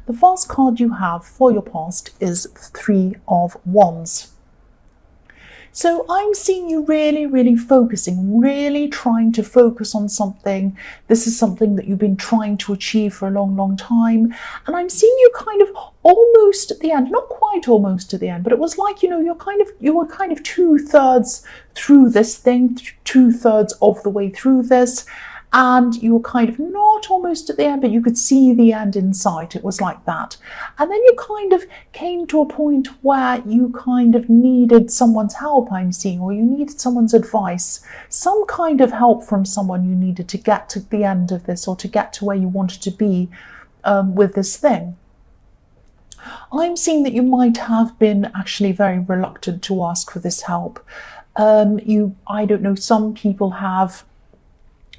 The first card you have for your past is Three of Wands. So I'm seeing you really focusing, really trying to focus on something. This is something that you've been trying to achieve for a long time. And I'm seeing you kind of almost at the end, not quite almost at the end, but it was like, you know, you were kind of 2/3 through this thing, 2/3 of the way through this. And you were kind of not almost at the end, but you could see the end in sight. It was like that. And then you kind of came to a point where you kind of needed someone's help, I'm seeing, or you needed someone's advice, some kind of help from someone you needed to get to the end of this, or to get to where you wanted to be with this thing. I'm seeing that you might have been actually very reluctant to ask for this help. I don't know, some people have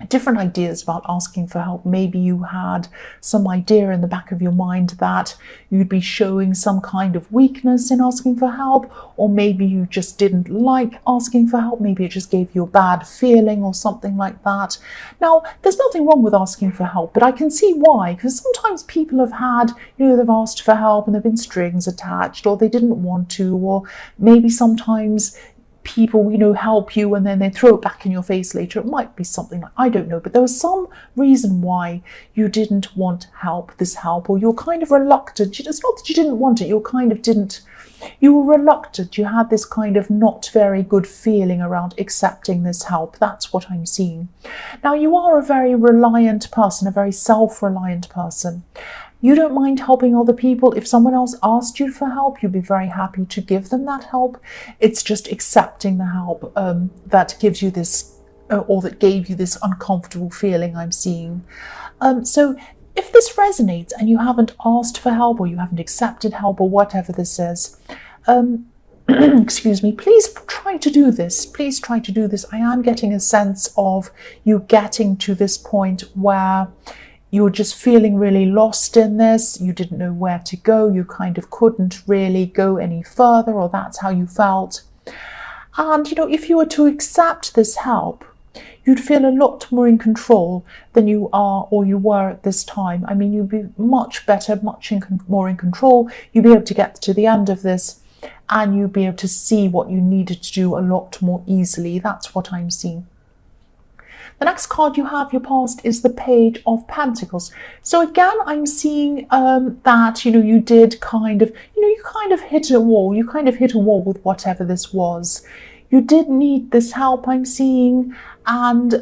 different ideas about asking for help. Maybe you had some idea in the back of your mind that you'd be showing some kind of weakness in asking for help, or maybe you just didn't like asking for help. Maybe it just gave you a bad feeling or something like that. Now, there's nothing wrong with asking for help, but I can see why, because sometimes people have had, you know, they've asked for help and there've been strings attached, or they didn't want to, or maybe sometimes people, you know, help you and then they throw it back in your face later. It might be something like, I don't know, but there was some reason why you didn't want this help, or you're kind of reluctant. It's not that you didn't want it, you were reluctant. You had this kind of not very good feeling around accepting this help. That's what I'm seeing. Now, you are a very reliant person, a very self-reliant person. You don't mind helping other people. If someone else asked you for help, you'd be very happy to give them that help. It's just accepting the help that gives you this, or that gave you this uncomfortable feeling I'm seeing. So if this resonates and you haven't asked for help, or you haven't accepted help, or whatever this is, excuse me, please try to do this. Please try to do this. I am getting a sense of you getting to this point where you were just feeling really lost in this. You didn't know where to go. You kind of couldn't really go any further, or that's how you felt. And, you know, if you were to accept this help, you'd feel a lot more in control than you are, or you were at this time. I mean, you'd be much better, more in control. You'd be able to get to the end of this, and you'd be able to see what you needed to do a lot more easily. That's what I'm seeing. The next card you have, your past, is the Page of Pentacles. So again, I'm seeing that, you know, you did kind of, you know, you kind of hit a wall. You kind of hit a wall with whatever this was. You did need this help, I'm seeing. And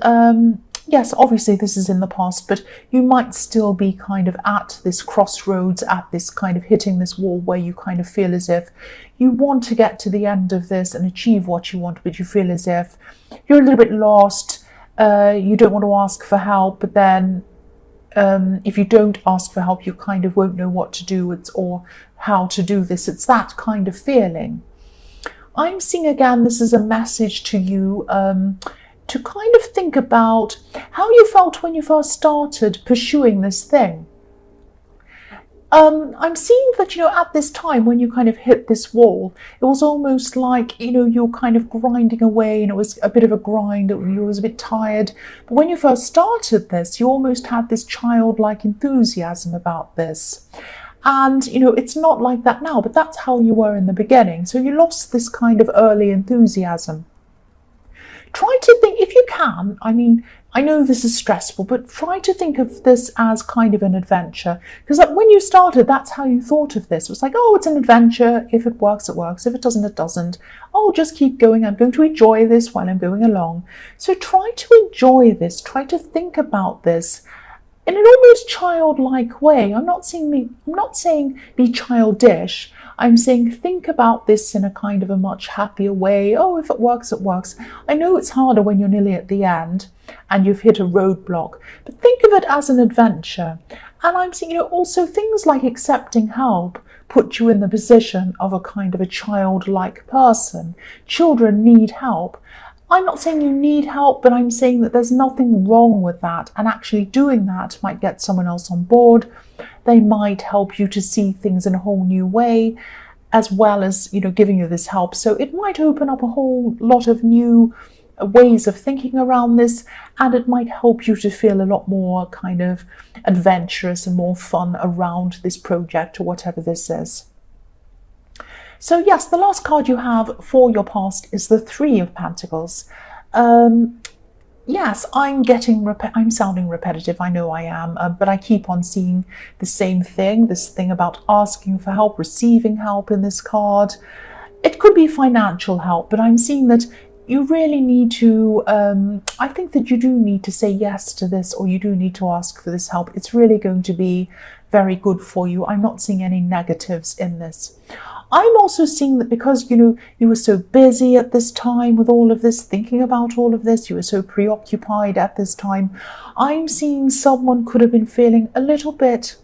yes, obviously this is in the past, but you might still be kind of at this crossroads, at this kind of hitting this wall where you kind of feel as if you want to get to the end of this and achieve what you want, but you feel as if you're a little bit lost. You don't want to ask for help, but then if you don't ask for help, you kind of won't know what to do or how to do this. It's that kind of feeling. I'm seeing again, this is a message to you to kind of think about how you felt when you first started pursuing this thing. I'm seeing that, you know, at this time when you kind of hit this wall, it was almost like, you know, you're kind of grinding away, and it was a bit of a grind. You was a bit tired. But when you first started this, you almost had this childlike enthusiasm about this. And, you know, it's not like that now, but that's how you were in the beginning. So you lost this kind of early enthusiasm. Try to think, if you can, I mean, I know this is stressful, but try to think of this as kind of an adventure. Because like when you started, that's how you thought of this. It was like, oh, it's an adventure. If it works, it works. If it doesn't, it doesn't. I'll just keep going. I'm going to enjoy this while I'm going along. So try to enjoy this. Try to think about this in an almost childlike way. I'm not saying be childish. I'm saying think about this in a kind of a much happier way. Oh, if it works, it works. I know it's harder when you're nearly at the end and you've hit a roadblock, but think of it as an adventure. And I'm saying, you know, also things like accepting help put you in the position of a kind of a childlike person. Children need help. I'm not saying you need help, but I'm saying that there's nothing wrong with that. And actually doing that might get someone else on board. They might help you to see things in a whole new way, as well as, you know, giving you this help. So it might open up a whole lot of new ways of thinking around this, and it might help you to feel a lot more kind of adventurous and more fun around this project or whatever this is. So yes, the last card you have for your past is the Three of Pentacles. Yes, I'm sounding repetitive, I know I am, but I keep on seeing the same thing, this thing about asking for help, receiving help in this card. It could be financial help, but I'm seeing that you really need to, I think that you do need to say yes to this, or you do need to ask for this help. It's really going to be very good for you. I'm not seeing any negatives in this. I'm also seeing that because, you were so busy at this time with all of this, thinking about all of this, you were so preoccupied at this time, I'm seeing someone could have been feeling a little bit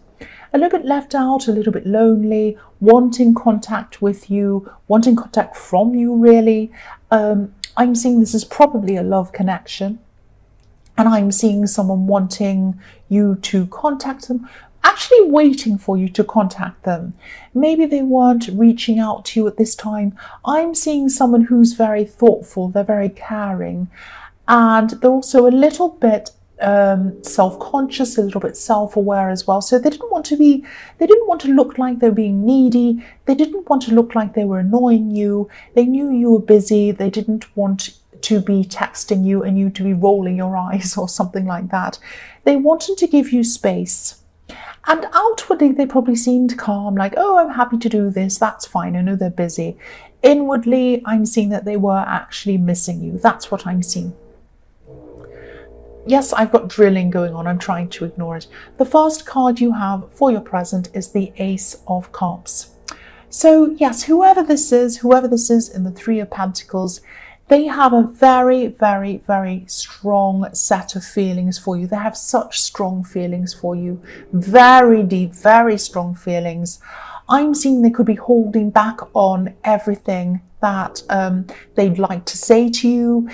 left out, a little bit lonely, wanting contact with you, wanting contact from you, really. I'm seeing this is probably a love connection, and I'm seeing someone wanting you to contact them, actually waiting for you to contact them. Maybe they weren't reaching out to you at this time. I'm seeing someone who's very thoughtful, they're very caring, and they're also a little bit self-conscious, a little bit self-aware as well. So they didn't want to look like they were being needy. They didn't want to look like they were annoying you. They knew you were busy. They didn't want to be texting you and you to be rolling your eyes or something like that. They wanted to give you space. And outwardly, they probably seemed calm, like, oh, I'm happy to do this. That's fine. I know they're busy. Inwardly, I'm seeing that they were actually missing you. That's what I'm seeing. Yes, I've got drilling going on. I'm trying to ignore it. The first card you have for your present is the Ace of Cups. So yes, whoever this is in the Three of Pentacles, they have a very, very, very strong set of feelings for you. They have such strong feelings for you. Very deep, very strong feelings. I'm seeing they could be holding back on everything that they'd like to say to you.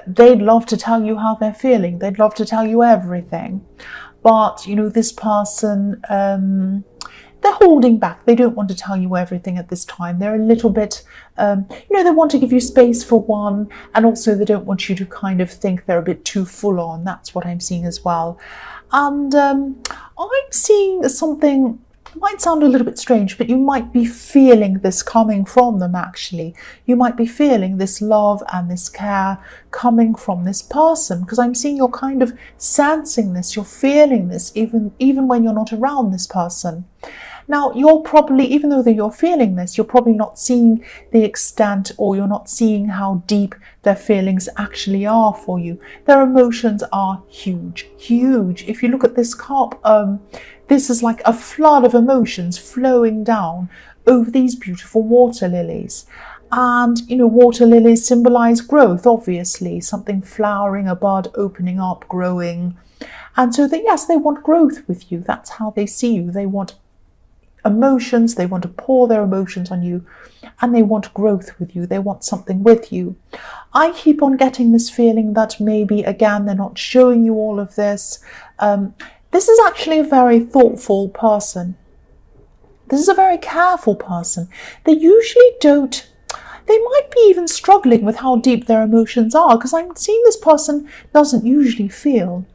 They'd love to tell you how they're feeling. They'd love to tell you everything. But, this person, they're holding back. They don't want to tell you everything at this time. They're a little bit, they want to give you space for one. And also they don't want you to kind of think they're a bit too full on. That's what I'm seeing as well. And I'm seeing something, might sound a little bit strange, but you might be feeling this coming from them, actually. You might be feeling this love and this care coming from this person, because I'm seeing you're kind of sensing this, you're feeling this, even when you're not around this person. Now, you're probably, even though you're feeling this, you're probably not seeing the extent, or you're not seeing how deep their feelings actually are for you. Their emotions are huge, huge. If you look at this cup, this is like a flood of emotions flowing down over these beautiful water lilies. And, water lilies symbolize growth, obviously, something flowering, a bud opening up, growing. And so yes, they want growth with you. That's how they see you. They want emotions, they want to pour their emotions on you, and they want growth with you. They want something with you. I keep on getting this feeling that maybe, again, they're not showing you all of this. This is actually a very thoughtful person. This is a very careful person. They usually don't, they might be even struggling with how deep their emotions are, because I'm seeing this person doesn't usually feel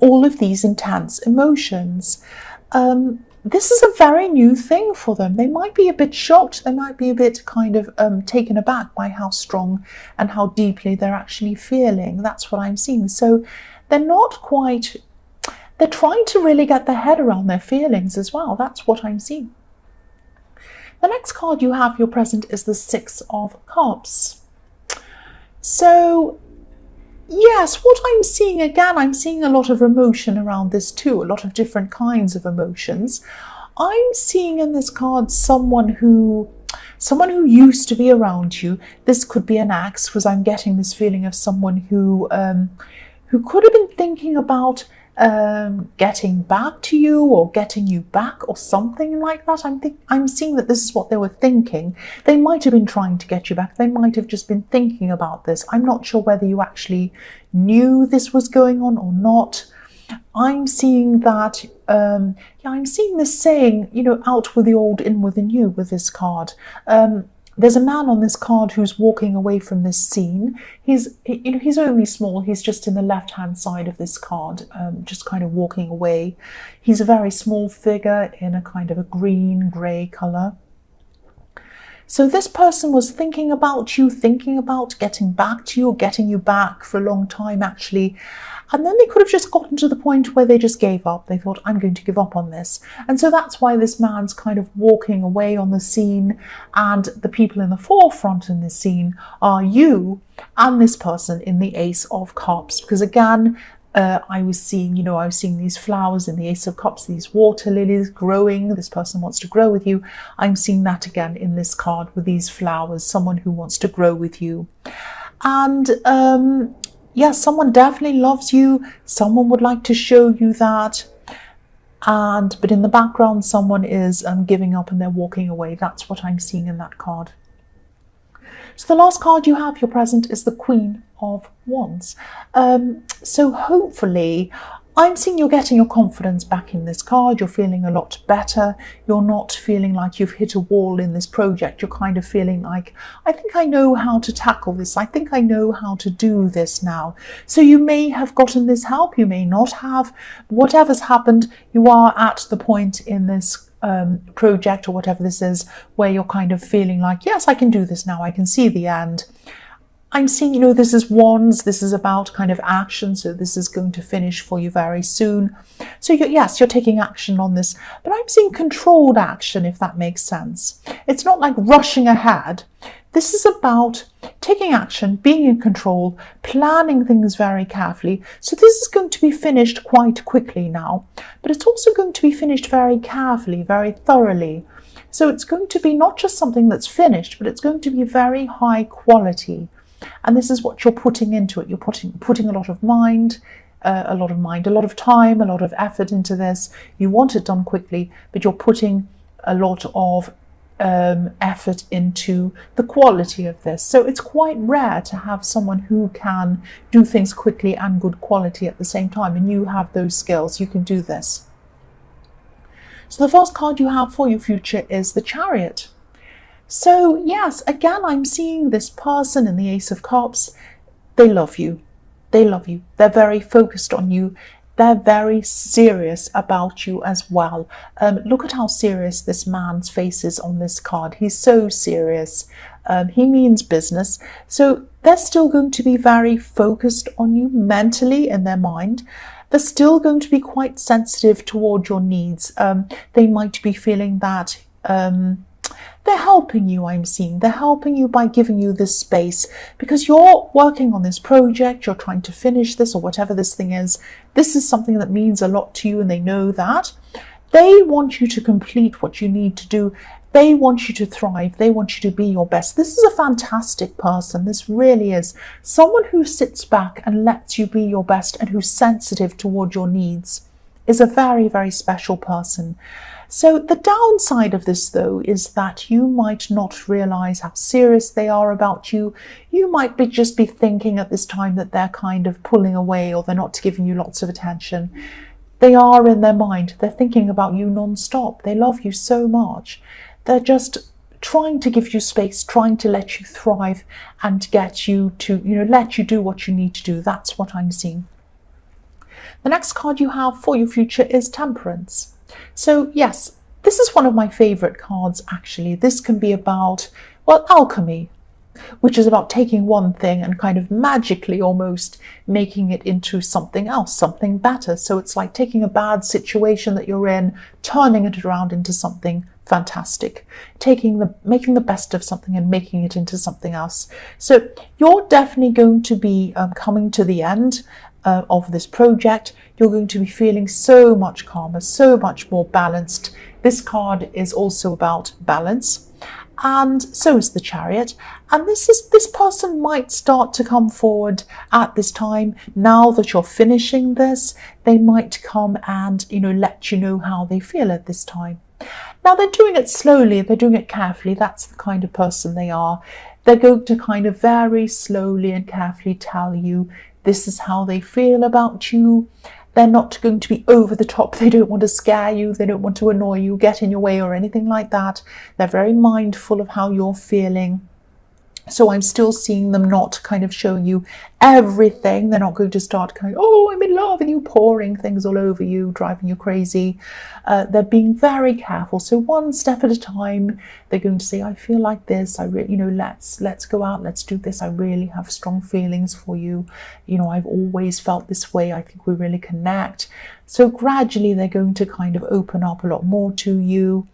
all of these intense emotions. This is a very new thing for them. They might be a bit shocked. They might be a bit kind of taken aback by how strong and how deeply they're actually feeling. That's what I'm seeing. So they're not quite, they're trying to really get their head around their feelings as well. That's what I'm seeing. The next card you have, your present, is the Six of Cups. So yes, what I'm seeing, again, I'm seeing a lot of emotion around this too, a lot of different kinds of emotions. I'm seeing in this card someone who used to be around you. This could be an ex, because I'm getting this feeling of someone who could have been thinking about getting back to you or getting you back or something like that. I'm seeing that this is what they were thinking. They might have been trying to get you back. They might have just been thinking about this. I'm not sure whether you actually knew this was going on or not. I'm seeing that, I'm seeing this saying, out with the old, in with the new with this card. There's a man on this card who's walking away from this scene. He's only small. He's just in the left-hand side of this card, just kind of walking away. He's a very small figure in a kind of a green-grey colour. So this person was thinking about you, thinking about getting back to you, or getting you back for a long time, actually. And then they could have just gotten to the point where they just gave up. They thought, I'm going to give up on this. And so that's why this man's kind of walking away on the scene. And the people in the forefront in this scene are you and this person in the Ace of Cups. Because again, I was seeing these flowers in the Ace of Cups, these water lilies growing. This person wants to grow with you. I'm seeing that again in this card with these flowers, someone who wants to grow with you. And yes, someone definitely loves you. Someone would like to show you that. But in the background, someone is giving up and they're walking away. That's what I'm seeing in that card. So the last card you have, your present, is the Queen of Wands. So hopefully, I'm seeing you're getting your confidence back in this card. You're feeling a lot better. You're not feeling like you've hit a wall in this project. You're kind of feeling like, I think I know how to tackle this. I think I know how to do this now. So you may have gotten this help. You may not have. Whatever's happened, you are at the point in this project or whatever this is where you're kind of feeling like, yes, I can do this now. I can see the end. I'm seeing, this is Wands. This is about kind of action. So this is going to finish for you very soon. So yes, you're taking action on this, but I'm seeing controlled action, if that makes sense. It's not like rushing ahead. This is about taking action, being in control, planning things very carefully. So this is going to be finished quite quickly now, but it's also going to be finished very carefully, very thoroughly. So it's going to be not just something that's finished, but it's going to be very high quality. And this is what you're putting into it. You're putting a lot of mind, a lot of time, a lot of effort into this. You want it done quickly, but you're putting a lot of effort into the quality of this. So it's quite rare to have someone who can do things quickly and good quality at the same time. And you have those skills. You can do this. So the first card you have for your future is the Chariot. So yes, again, I'm seeing this person in the Ace of Cups. They love you. They love you. They're very focused on you. They're very serious about you as well. Look at how serious this man's face is on this card. He's so serious. He means business. So they're still going to be very focused on you mentally in their mind. They're still going to be quite sensitive toward your needs. They might be feeling that they're helping you, I'm seeing. They're helping you by giving you this space because you're working on this project, you're trying to finish this or whatever this thing is. This is something that means a lot to you and they know that. They want you to complete what you need to do. They want you to thrive. They want you to be your best. This is a fantastic person. This really is. Someone who sits back and lets you be your best and who's sensitive toward your needs is a very, very special person. So the downside of this, though, is that you might not realize how serious they are about you. You might just be thinking at this time that they're kind of pulling away or they're not giving you lots of attention. They are in their mind. They're thinking about you non-stop. They love you so much. They're just trying to give you space, trying to let you thrive and get you to, let you do what you need to do. That's what I'm seeing. The next card you have for your future is Temperance. So yes, this is one of my favorite cards, actually. This can be about, alchemy, which is about taking one thing and kind of magically almost making it into something else, something better. So it's like taking a bad situation that you're in, turning it around into something fantastic, making the best of something and making it into something else. So you're definitely going to be coming to the end of this project. You're going to be feeling so much calmer, so much more balanced. This card is also about balance, and so is the Chariot. And this person might start to come forward at this time. Now that you're finishing this, they might come and let you know how they feel at this time. Now they're doing it slowly, they're doing it carefully. That's the kind of person they are. They're going to kind of very slowly and carefully tell you this is how they feel about you. They're not going to be over the top. They don't want to scare you. They don't want to annoy you, get in your way or anything like that. They're very mindful of how you're feeling. So I'm still seeing them not kind of showing you everything. They're not going to start going, oh, I'm in love with you, pouring things all over you, driving you crazy. They're being very careful. So one step at a time, they're going to say, I feel like this. I really, let's go out, let's do this. I really have strong feelings for you. I've always felt this way. I think we really connect. So gradually they're going to kind of open up a lot more to you.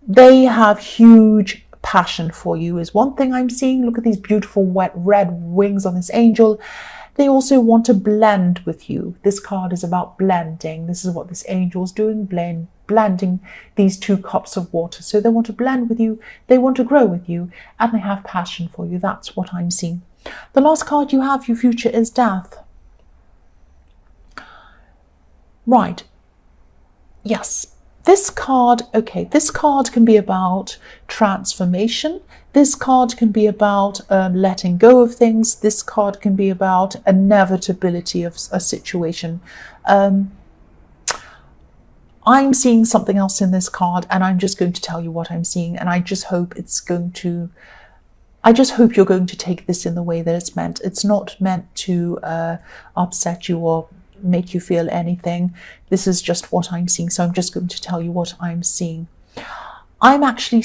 They have huge passion for you is one thing I'm seeing. Look at these beautiful wet red wings on this angel. They also want to blend with you. This card is about blending. This is what this angel is doing, blending these two cups of water. So they want to blend with you, they want to grow with you, and they have passion for you. That's what I'm seeing. The last card you have, your future, is death. Right. Yes. This card can be about transformation. This card can be about letting go of things. This card can be about inevitability of a situation. I'm seeing something else in this card, and I'm just going to tell you what I'm seeing, and I just hope you're going to take this in the way that it's meant. It's not meant to upset you or make you feel anything. This is just what I'm seeing. So I'm just going to tell you what I'm seeing. I'm actually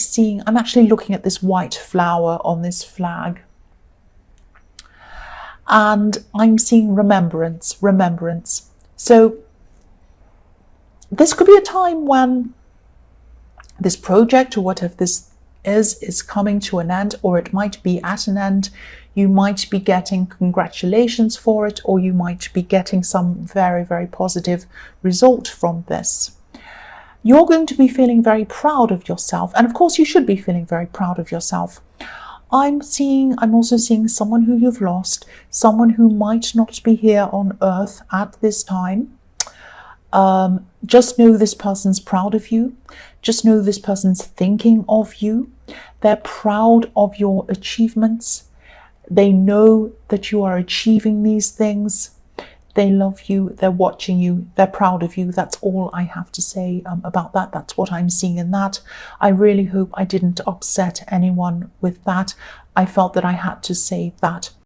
looking at this white flower on this flag, and I'm seeing remembrance. So this could be a time when this project or whatever this is coming to an end, or it might be at an end. You might be getting congratulations for it, or you might be getting some very, very positive result from this. You're going to be feeling very proud of yourself, and of course you should be feeling very proud of yourself. I'm also seeing someone who you've lost, someone who might not be here on earth at this time. Just know this person's proud of you. Just know this person's thinking of you. They're proud of your achievements. They know that you are achieving these things. They love you. They're watching you. They're proud of you. That's all I have to say about that. That's what I'm seeing in that. I really hope I didn't upset anyone with that. I felt that I had to say that.